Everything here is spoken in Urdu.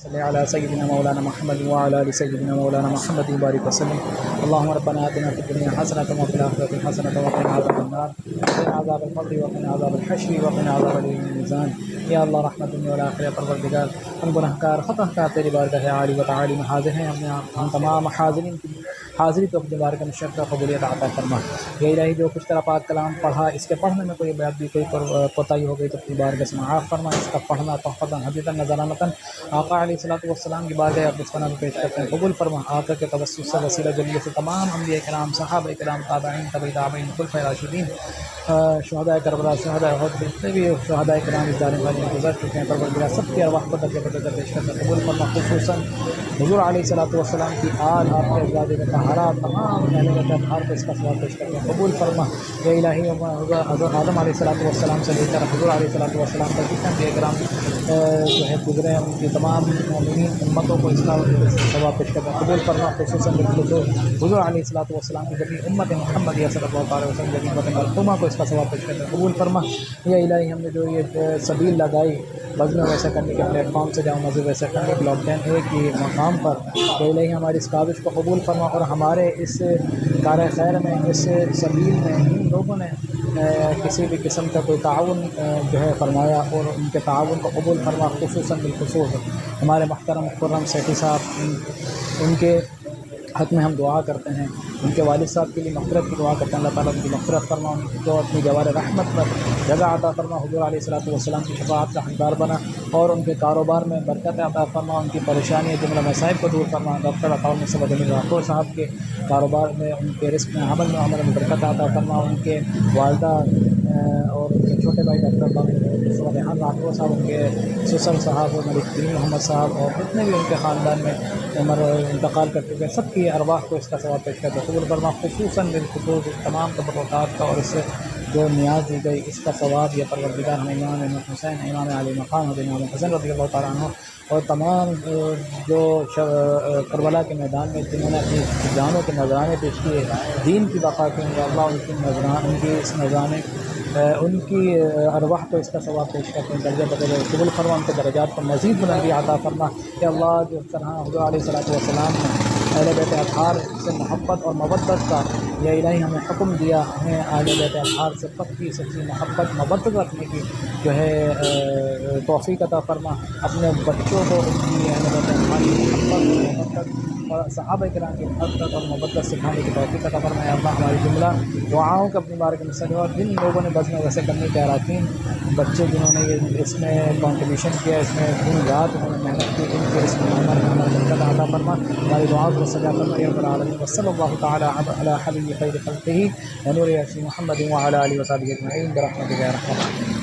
صلی علی سیدنا مولانا محمد وعلى آل سیدنا مولانا محمد وبارک وسلم اللهم ربنا آتنا في الدنيا حسنة وفي الآخرة حسنة وقنا عذاب النار وقنا عذاب القبر وقنا عذاب الحشر وقنا عذاب الميزان یا اللہ رحمت دنیا والآخرہ پروردگار ہم گناہ کار خطا کار تیری بارگاہ عالی و تعالی میں حاضر ہیں، ہم تمام حاضرین کی حاضری تو اپنی بارگاہ میں شرف قبولیت عطا فرما۔ یا الہی جو کچھ تیرا پاک کلام پڑھا، اس کے پڑھنے میں کوئی بیعت بھی کوئی کوتاہی ہو گئی تو اپنی بارگاہ سے معاف فرما۔ اس کا پڑھنا تحفۃً حدیثاً نذرانۃً آقا علیہ الصلوۃ والسلام کی بارگاہ اقدس میں پیش کرتے ہیں، قبول فرما۔ آقا کے توسط سے وسیلہ جلیہ سے تمام انبیاء کرام، صحابہ کرام، تابعین، تبع تابعین، خلفائے راشدین، شہداء کربلا، شہداء احد، جتنے بھی شہداء کرام اس دار میں گزر چکے ہیں، پروردگار سب کی ارواح کو درجہ بدرجہ پیش کرتے ہیں، قبول فرما۔ خصوصاً حضور علیہ الصلوۃ والسلام کی آل، آپ کے ازواج مطہرات، تمام اہل بیت اطہار کو اس کا ثواب پیش کرتے ہیں، قبول فرما۔ یا الہی حضرت آدم علیہ الصلوۃ والسلام سے لے کر حضور علیہ الصلوۃ والسلام تک جتنے انبیاء کرام جو ہے گزرے ہیں، ان کی تمام مومنین امتوں کو اس کا ثواب پیش کرتے ہیں، قبول فرما۔ خصوصاً حضور علیہ الصلوۃ والسلام کی جبھی امت محمدیہ صلی اللہ علیہ وسلم جبھی امت مرحومہ کو اس کا ثواب پیش کرتے ہیں، قبول فرما۔ یا الہی ہم نے جو یہ سبیل لگائی وزن ویسے کرنے کے پلیٹ فارم سے، جاؤ مسجد ویسے کرنے کے لاک ڈاؤن ایک ہی مقام پر، یا الہی ہماری اس کاوش کو قبول فرما، اور ہمارے اس کار خیر میں، اس سبیل میں ان لوگوں نے کسی بھی قسم کا کوئی تعاون جو ہے فرمایا، اور ان کے تعاون کو قبول فرما۔ خصوصاً بالخصوص ہمارے محترم خرم سیٹھی صاحب، ان کے حق میں ہم دعا کرتے ہیں، ان کے والد صاحب کے لیے مغفرت کی دعا کرتے ہیں، اللہ تعالیٰ ان کی مغفرت فرما، ان کو اپنی جوار رحمت پر جگہ عطا فرما، حضور علیہ الصلوۃ والسلام کی شفاعت کا حقدار بنا، اور ان کے کاروبار میں برکت عطا فرما، ان کی پریشانی جملہ مصائب کو دور فرما۔ ڈاکٹر عطاء النصر جمیل راٹھور صاحب کے کاروبار میں، ان کے رزق میں، عمل میں برکت عطا فرما، ان کے والدہ اور ان کے چھوٹے بھائی ڈاکٹر ریحان راٹھور صاحب، ان کے سسر صاحب ملک الدین محمد صاحب، اور جتنے بھی ان کے خاندان میں انتقال کر چکے ہیں، سب کی ارواح کو اس کا ثواب پیش کرتے ہیں، قبول فرما۔ خصوصاً بالخصوص تمام تبرکات کا اور اس سے جو نیاز دی گئی اس کا ثواب یا پروردگار ہمیں امام حسین، امام علی مقام اور امام حسین رضی اللہ تعالیٰ عنہ، اور تمام جو کربلا کے میدان میں جنہوں نے اپنی جانوں کے نذرانے پیش کیے دین کی بقا کے، اللہ ان کی اس نذرانے ان کی ارواح کو اس کا ثواب پیش کرتے ہیں، درجہ بدرجہ قبول فرما، ان کے درجات پر مزید بلندی عطا فرما۔ کہ اللہ جس طرح حضور علیہ الصلوۃ والسلام نے اہل بیت اطہار سے محبت اور مودت کا یا الہی ہمیں حکم دیا، ہمیں اہل بیت اطہار سے پکی سچی محبت مودت رکھنے کی جو ہے توفیق عطا فرما، اپنے بچوں کو ان کی اہل بیت اطہار کی محبت اور صحابہ کرام کی محبت اور محبت سکھانے کی توفیق عطا فرما۔ یا اللہ ہماری جملہ دعاؤں کو اپنی بارگاہ میں سجا، اور جن لوگوں نے بزم ویسے کرنے کے اراکین، بچے جنہوں نے اس میں کنٹریبیوشن کیا، اس میں دن رات انہوں نے محنت کی، ان کے اس میں برکت عطا فرما، ہماری دعاؤں کو سجا فرما یا رب العالمین۔ وصلی اللہ تعالی علی حبیب خیر خلقہ نور یاسین محمد وعلی آلہ وصحبہ اجمعین برحمتک یا ارحم الراحمین۔